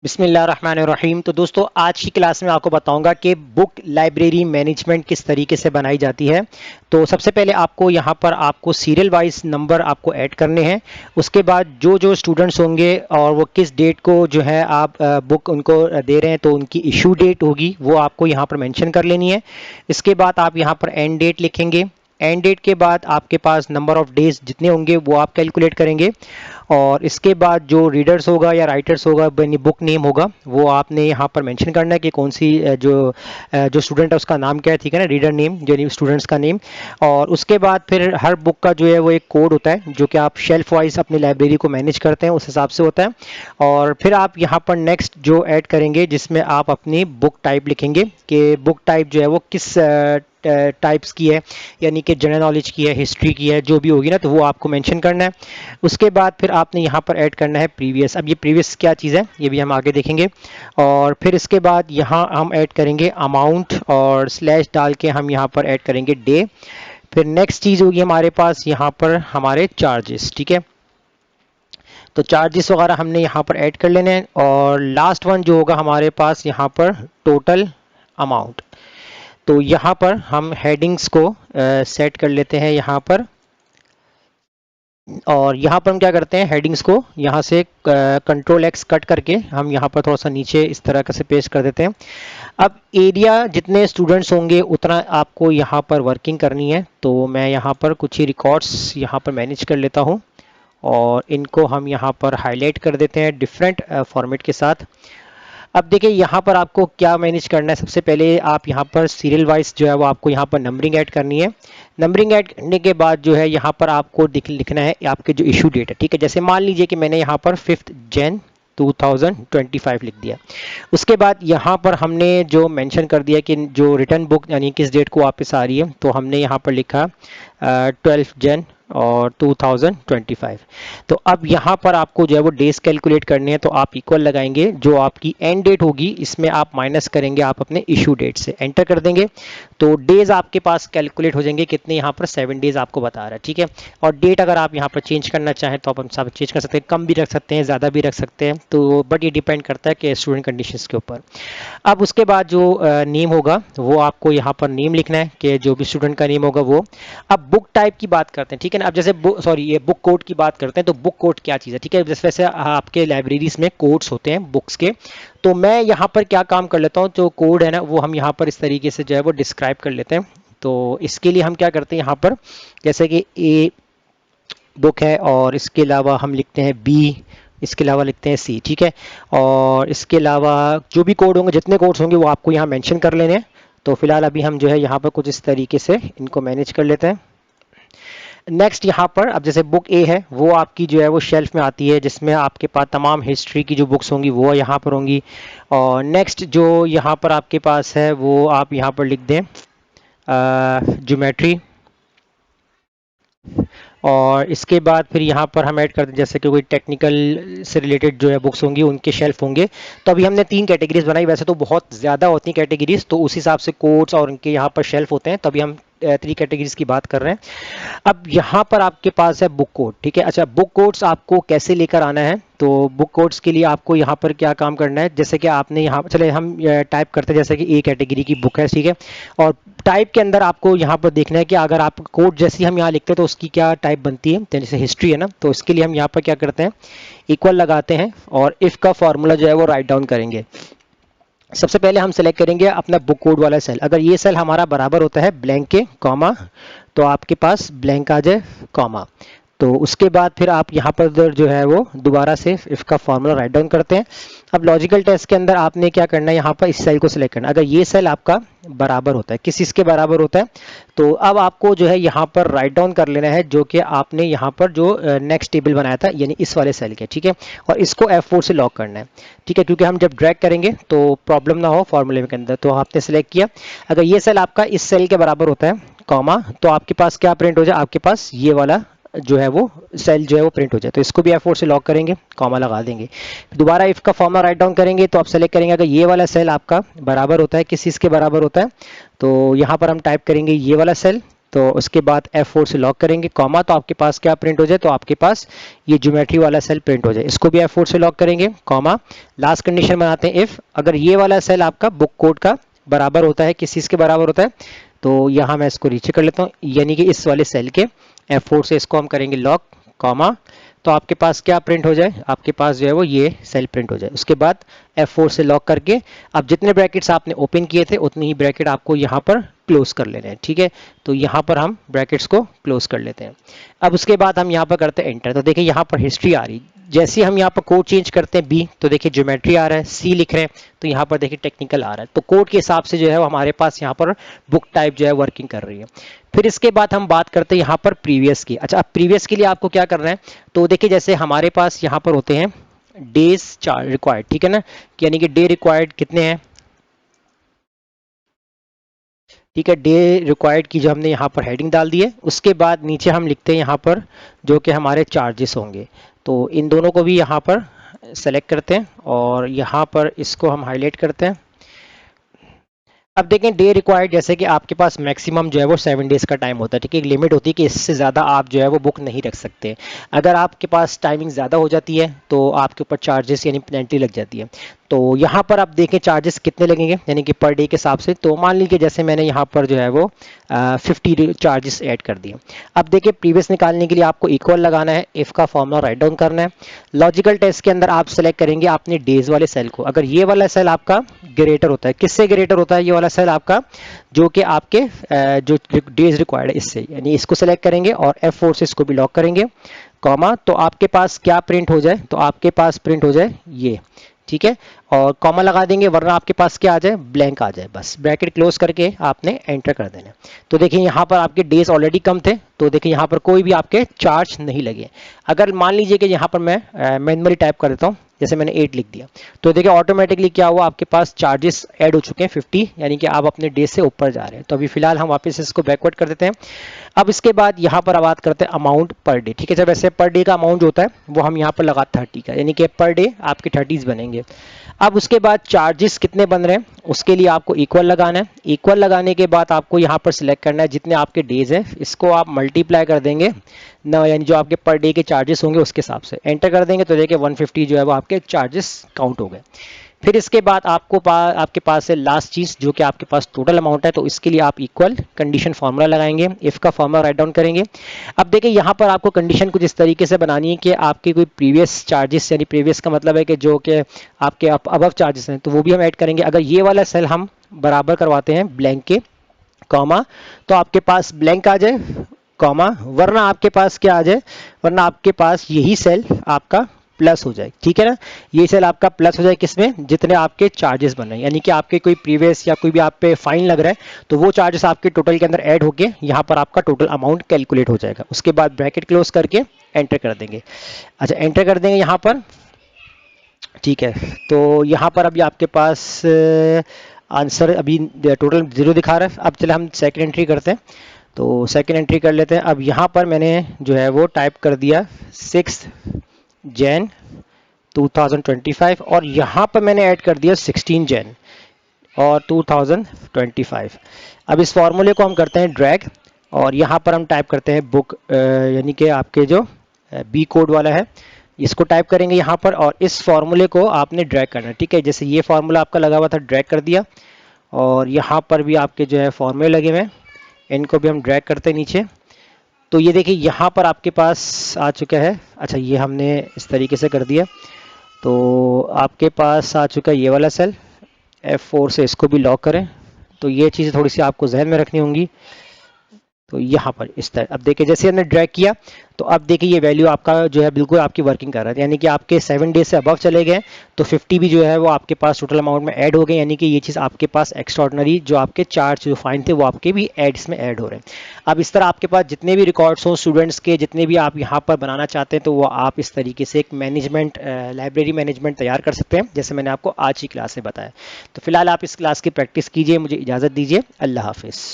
बिस्मिल्लाहिर्रहमानिर्रहीम। तो दोस्तों आज की क्लास में आपको बताऊंगा कि बुक लाइब्रेरी मैनेजमेंट किस तरीके से बनाई जाती है। तो सबसे पहले आपको यहाँ पर आपको सीरियल वाइज नंबर आपको ऐड करने हैं। उसके बाद जो जो स्टूडेंट्स होंगे और वो किस डेट को जो है आप बुक उनको दे रहे हैं तो उनकी इशू डेट होगी वो आपको यहाँ पर मेंशन कर लेनी है। इसके बाद आप यहाँ पर एंड डेट लिखेंगे। एंड डेट के बाद आपके पास नंबर ऑफ डेज जितने होंगे वो आप कैलकुलेट करेंगे और इसके बाद जो रीडर्स होगा या राइटर्स होगा यानी बुक नेम होगा वो आपने यहाँ पर मेंशन करना है कि कौन सी जो स्टूडेंट है उसका नाम क्या है, ठीक है ना, रीडर नेम यानी स्टूडेंट्स का नेम। और उसके बाद फिर हर बुक का जो है वो एक कोड होता है जो कि आप शेल्फ वाइज अपनी लाइब्रेरी को मैनेज करते हैं उस हिसाब से होता है। और फिर आप यहाँ पर नेक्स्ट जो ऐड करेंगे जिसमें आप अपनी बुक टाइप लिखेंगे कि बुक टाइप जो है वो किस टाइप्स की है, यानी कि जनरल नॉलेज की है, हिस्ट्री की है, जो भी होगी ना तो वो आपको मेंशन करना है। उसके बाद फिर आपने यहाँ पर ऐड करना है प्रीवियस। अब ये प्रीवियस क्या चीज़ है ये भी हम आगे देखेंगे। और फिर इसके बाद यहाँ हम ऐड करेंगे अमाउंट और स्लैश डाल के हम यहाँ पर ऐड करेंगे डे। फिर नेक्स्ट चीज़ होगी हमारे पास यहाँ पर हमारे चार्जेस, ठीक है। तो चार्जेस वगैरह हमने यहाँ पर ऐड कर लेने हैं और लास्ट वन जो होगा हमारे पास यहाँ पर टोटल अमाउंट। तो यहाँ पर हम हेडिंग्स को सेट कर लेते हैं यहाँ पर। और यहाँ पर हम क्या करते हैं, हेडिंग्स को यहाँ से कंट्रोल एक्स कट करके हम यहाँ पर थोड़ा सा नीचे इस तरह से पेस्ट कर देते हैं। अब एरिया जितने स्टूडेंट्स होंगे उतना आपको यहाँ पर वर्किंग करनी है। तो मैं यहाँ पर कुछ ही रिकॉर्ड्स यहाँ पर मैनेज कर लेता हूँ और इनको हम यहाँ पर हाईलाइट कर देते हैं डिफरेंट फॉर्मेट के साथ। अब देखिए यहाँ पर आपको क्या मैनेज करना है। सबसे पहले आप यहाँ पर सीरियल वाइज जो है वो आपको यहाँ पर नंबरिंग ऐड करनी है। नंबरिंग ऐड करने के बाद जो है यहाँ पर आपको लिखना है आपके जो इशू डेट है, ठीक है। जैसे मान लीजिए कि मैंने यहाँ पर 5 जन 2025 लिख दिया। उसके बाद यहाँ पर हमने जो मेंशन कर दिया कि जो रिटर्न बुक यानी किस डेट को वापस आ रही है, तो हमने यहाँ पर लिखा 12 जन और 2025। तो अब यहाँ पर आपको जो है वो डेज कैलकुलेट करने हैं। तो आप इक्वल लगाएंगे, जो आपकी एंड डेट होगी इसमें आप माइनस करेंगे आप अपने इशू डेट से, एंटर कर देंगे तो डेज आपके पास कैलकुलेट हो जाएंगे। कितने यहाँ पर 7 डेज आपको बता रहा है, ठीक है। और डेट अगर आप यहाँ पर चेंज करना चाहें तो आप सब चेंज कर सकते हैं, कम भी रख सकते हैं, ज़्यादा भी रख सकते हैं, तो बट ये डिपेंड करता है कि स्टूडेंट कंडीशंस के ऊपर। अब उसके बाद जो नेम होगा वो आपको यहाँ पर नेम लिखना है कि जो भी स्टूडेंट का नेम होगा वो। अब बुक टाइप की बात करते हैं, ठीक है ना। अब जैसे ये बुक कोड की बात करते हैं। तो बुक कोड क्या चीज़ है, ठीक है। जैसे वैसे आपके लाइब्रेरीज में कोड्स होते हैं बुक्स के, तो मैं यहाँ पर क्या काम कर लेता हूँ, जो कोड है ना वो हम यहाँ पर इस तरीके से जो है वो डिस्क्राइब कर लेते हैं। तो इसके लिए हम क्या करते हैं यहाँ पर, जैसे कि ए बुक है और इसके अलावा हम लिखते हैं बी, इसके अलावा लिखते हैं सी, ठीक है। और इसके अलावा जो भी कोड होंगे, जितने कोड्स होंगे वो आपको यहाँ मेंशन कर लेने हैं। तो फिलहाल अभी हम जो है यहाँ पर कुछ इस तरीके से इनको मैनेज कर लेते हैं। नेक्स्ट यहाँ पर अब जैसे बुक ए है वो आपकी जो है वो शेल्फ में आती है जिसमें आपके पास तमाम हिस्ट्री की जो बुक्स होंगी वो यहाँ पर होंगी। और नेक्स्ट जो यहाँ पर आपके पास है वो आप यहाँ पर लिख दें ज्योमेट्री। और इसके बाद फिर यहाँ पर हम ऐड करते हैं जैसे कि कोई टेक्निकल से रिलेटेड जो है बुक्स होंगी उनके शेल्फ होंगे। तो अभी हमने 3 कैटेगरीज बनाई, वैसे तो बहुत ज़्यादा होती हैं कैटेगरीज, तो उस हिसाब से कोड्स और उनके यहाँ पर शेल्फ होते हैं, तभी हम 3 कैटेगरीज की बात कर रहे हैं। अब यहाँ पर आपके पास है बुक कोड, ठीक है। अच्छा, बुक कोड्स आपको कैसे लेकर आना है, तो बुक कोड्स के लिए आपको यहाँ पर क्या काम करना है, जैसे कि आपने यहाँ चले हम टाइप करते हैं जैसे कि ए कैटेगरी की बुक है, ठीक है। और टाइप के अंदर आपको यहाँ पर देखना है कि अगर आप कोड जैसे ही हम यहाँ लिखते हैं तो उसकी क्या टाइप बनती है, तो जैसे हिस्ट्री है ना, तो इसके लिए हम यहाँ पर क्या करते हैं, इक्वल लगाते हैं और इफ़ का फॉर्मूला जो है वो राइट डाउन करेंगे। सबसे पहले हम सेलेक्ट करेंगे अपना बुक कोड वाला सेल। अगर ये सेल हमारा बराबर होता है ब्लैंक के कॉमा, तो आपके पास ब्लैंक आ जाए कॉमा। तो उसके बाद फिर आप यहाँ पर जो है वो दोबारा से इफ़ का फॉर्मूला राइट डाउन करते हैं। अब लॉजिकल टेस्ट के अंदर आपने क्या करना है, यहाँ पर इस सेल को सिलेक्ट करना है। अगर ये सेल आपका बराबर होता है, किस इसके बराबर होता है, तो अब आपको जो है यहाँ पर राइट डाउन कर लेना है जो कि आपने यहाँ पर जो नेक्स्ट टेबल बनाया था यानी इस वाले सेल के, ठीक है। और इसको F4 से लॉक करना है, ठीक है, क्योंकि हम जब ड्रैग करेंगे तो प्रॉब्लम ना हो फॉर्मूले के अंदर। तो आपने सेलेक्ट किया, अगर ये सेल आपका इस सेल के बराबर होता है कॉमा, तो आपके पास क्या प्रिंट हो जाए, आपके पास ये वाला जो है वो सेल जो है वो प्रिंट हो जाए। तो इसको भी F4 से लॉक करेंगे, कॉमा लगा देंगे, दोबारा इफ का फॉर्मूला राइट डाउन करेंगे तो आप सेलेक्ट करेंगे अगर ये वाला सेल आपका बराबर होता है, किस चीज़ के बराबर होता है, तो यहाँ पर हम टाइप करेंगे ये वाला सेल तो उसके बाद F4 से लॉक करेंगे, कॉमा, तो आपके पास क्या प्रिंट हो जाए, तो आपके पास ये ज्योमेट्री वाला सेल प्रिंट हो जाए। इसको भी F4 से लॉक करेंगे, कॉमा, लास्ट कंडीशन बनाते हैं इफ अगर ये वाला सेल आपका बुक कोड का बराबर होता है, किस चीज़ के बराबर होता है, तो यहाँ मैं इसको रीचे कर लेता हूँ, यानी कि इस वाले सेल के F4 से इसको हम करेंगे लॉक, कॉमा, तो आपके पास क्या प्रिंट हो जाए, आपके पास जो है वो ये सेल प्रिंट हो जाए। उसके बाद F4 से लॉक करके अब जितने ब्रैकेट्स आपने ओपन किए थे उतने ही ब्रैकेट आपको यहाँ पर क्लोज कर लेने हैं, ठीक है। तो यहाँ पर हम ब्रैकेट्स को क्लोज कर लेते हैं। अब उसके बाद हम यहाँ पर करते हैं एंटर, तो देखिए यहाँ पर हिस्ट्री आ रही, जैसे हम यहाँ पर कोड चेंज करते हैं बी, तो देखिए ज्योमेट्री आ रहा है, सी लिख रहे हैं तो यहाँ पर देखिए टेक्निकल आ रहा है, तो कोड के हिसाब से जो है वो हमारे पास यहाँ पर बुक टाइप जो है वर्किंग कर रही है। फिर इसके बाद हम बात करते हैं यहाँ पर प्रीवियस की। अच्छा, अब प्रीवियस के लिए आपको क्या करना है, तो देखिए जैसे हमारे पास यहाँ पर होते हैं डेज चार्ज रिक्वायर्ड, ठीक है ना, यानी कि डे रिक्वायर्ड कितने हैं, ठीक है, डे रिक्वायर्ड की जो हमने यहाँ पर हेडिंग डाल दी है। उसके बाद नीचे हम लिखते हैं यहाँ पर जो कि हमारे चार्जेस होंगे, तो इन दोनों को भी यहाँ पर सेलेक्ट करते हैं और यहाँ पर इसको हम हाईलाइट करते हैं। अब देखें डे रिक्वायर्ड, जैसे कि आपके पास मैक्सिमम जो है वो 7 डेज का टाइम होता है, ठीक है, एक लिमिट होती है कि इससे ज़्यादा आप जो है वो बुक नहीं रख सकते। अगर आपके पास टाइमिंग ज़्यादा हो जाती है तो आपके ऊपर चार्जेस यानी पेनल्टी लग जाती है। तो यहाँ पर आप देखें चार्जेस कितने लगेंगे, यानी कि पर डे के हिसाब से, तो मान लीजिए जैसे मैंने यहाँ पर जो है वो 50 चार्जेस ऐड कर दिए। अब देखिए प्रीवियस निकालने के लिए आपको इक्वल लगाना है, इफ़ का फॉर्मूला राइट डाउन करना है। लॉजिकल टेस्ट के अंदर आप सेलेक्ट करेंगे अपने डेज वाले सेल को, अगर ये वाला सेल आपका ग्रेटर होता है, किससे ग्रेटर होता है, ये वाला सेल आपका जो कि आपके जो डेज रिक्वायर्ड है इससे, यानी इसको सेलेक्ट करेंगे और F4 से इसको भी लॉक करेंगे, कॉमा, तो आपके पास क्या प्रिंट हो जाए, तो आपके पास प्रिंट हो जाए ये, ठीक है, और कॉमा लगा देंगे, वरना आपके पास क्या आ जाए, ब्लैंक आ जाए, बस ब्रैकेट क्लोज करके आपने एंटर कर देना। तो देखिए यहाँ पर आपके डेज ऑलरेडी कम थे, तो देखिए यहाँ पर कोई भी आपके चार्ज नहीं लगे। अगर मान लीजिए कि यहाँ पर मैं मैनुअली टाइप कर देता हूँ, जैसे मैंने 8 लिख दिया, तो देखिए ऑटोमेटिकली क्या हुआ, आपके पास चार्जेस ऐड हो चुके हैं 50, यानी कि आप अपने डे से ऊपर जा रहे हैं। तो अभी फिलहाल हम वापस इसको बैकवर्ड कर देते हैं। अब इसके बाद यहाँ पर बात करते हैं अमाउंट पर डे, ठीक है, जब वैसे पर डे का अमाउंट जो होता है वो हम यहाँ पर लगा 30 का, यानी कि पर डे आपके 30 बनेंगे। अब उसके बाद चार्जेस कितने बन रहे हैं उसके लिए आपको इक्वल लगाना है। इक्वल लगाने के बाद आपको यहाँ पर सिलेक्ट करना है जितने आपके डेज हैं, इसको आप मल्टीप्लाई कर देंगे ना, यानी जो आपके पर डे के चार्जेस होंगे उसके हिसाब से एंटर कर देंगे, तो देखिए 150 जो है वो आपके चार्जेस काउंट हो गए। फिर इसके बाद आपके पास है लास्ट चीज़ जो कि आपके पास टोटल अमाउंट है, तो इसके लिए आप इक्वल कंडीशन फार्मूला लगाएंगे, इफ़ का फार्मूला राइट डाउन करेंगे। अब देखिए यहाँ पर आपको कंडीशन कुछ इस तरीके से बनानी है कि आपके कोई प्रीवियस चार्जेस, यानी प्रीवियस का मतलब है कि जो कि आपके अबव चार्जेस हैं, तो वो भी हम ऐड करेंगे। अगर ये वाला सेल हम बराबर करवाते हैं ब्लैंक के, कॉमा, तो आपके पास ब्लैंक आ जाए, कॉमा, वरना आपके पास क्या आ जाए, वरना आपके पास यही सेल आपका प्लस हो जाए, ठीक है ना, ये सेल आपका प्लस हो जाए किसमें, जितने आपके चार्जेस बन रहे हैं, यानी कि आपके कोई प्रीवियस या कोई भी आप पे फाइन लग रहा है तो वो चार्जेस आपके टोटल के अंदर ऐड होके यहाँ पर आपका टोटल अमाउंट कैलकुलेट हो जाएगा। उसके बाद ब्रैकेट क्लोज करके एंटर कर देंगे। अच्छा, एंटर कर देंगे यहाँ पर, ठीक है, तो यहाँ पर अभी आपके पास आंसर अभी टोटल 0 दिखा रहा है। अब चले हम सेकंड एंट्री करते हैं, तो सेकंड एंट्री कर लेते हैं। अब यहाँ पर मैंने जो है वो टाइप कर दिया 6 जैन 2025 और यहाँ पर मैंने ऐड कर दिया 16 जैन और 2025। अब इस फॉर्मूले को हम करते हैं ड्रैग और यहाँ पर हम टाइप करते हैं बुक, यानी कि आपके जो बी कोड वाला है इसको टाइप करेंगे यहाँ पर, और इस फॉर्मूले को आपने ड्रैग करना है, ठीक है, जैसे ये फॉर्मूला आपका लगा हुआ था ड्रैग कर दिया और यहाँ पर भी आपके जो है फॉर्मूले लगे हुए हैं, इनको भी हम ड्रैग करते हैं नीचे। तो ये देखिए यहाँ पर आपके पास आ चुका है। अच्छा, ये हमने इस तरीके से कर दिया, तो आपके पास आ चुका है ये वाला सेल, F4 से इसको भी लॉक करें। तो ये चीज़ें थोड़ी सी आपको जहन में रखनी होंगी। तो यहाँ पर इस तरह अब देखिए जैसे हमने ड्रैग किया तो अब देखिए ये वैल्यू आपका जो है बिल्कुल आपकी वर्किंग कर रहा है, यानी कि आपके 7 डेज से अबव चले गए तो 50 भी जो है वो आपके पास टोटल अमाउंट में ऐड हो गए, यानी कि ये चीज़ आपके पास एक्स्ट्राऑर्डिनरी जो आपके चार्ज जो फाइन थे वो आपके भी एड्स में ऐड हो रहे हैं। अब इस तरह आपके पास जितने भी रिकॉर्ड्स हों स्टूडेंट्स के, जितने भी आप यहाँ पर बनाना चाहते हैं, तो वो आप इस तरीके से एक मैनेजमेंट लाइब्रेरी मैनेजमेंट तैयार कर सकते हैं, जैसे मैंने आपको आज की क्लास में बताया। तो फिलहाल आप इस क्लास की प्रैक्टिस कीजिए, मुझे इजाज़त दीजिए, अल्लाह हाफिज़।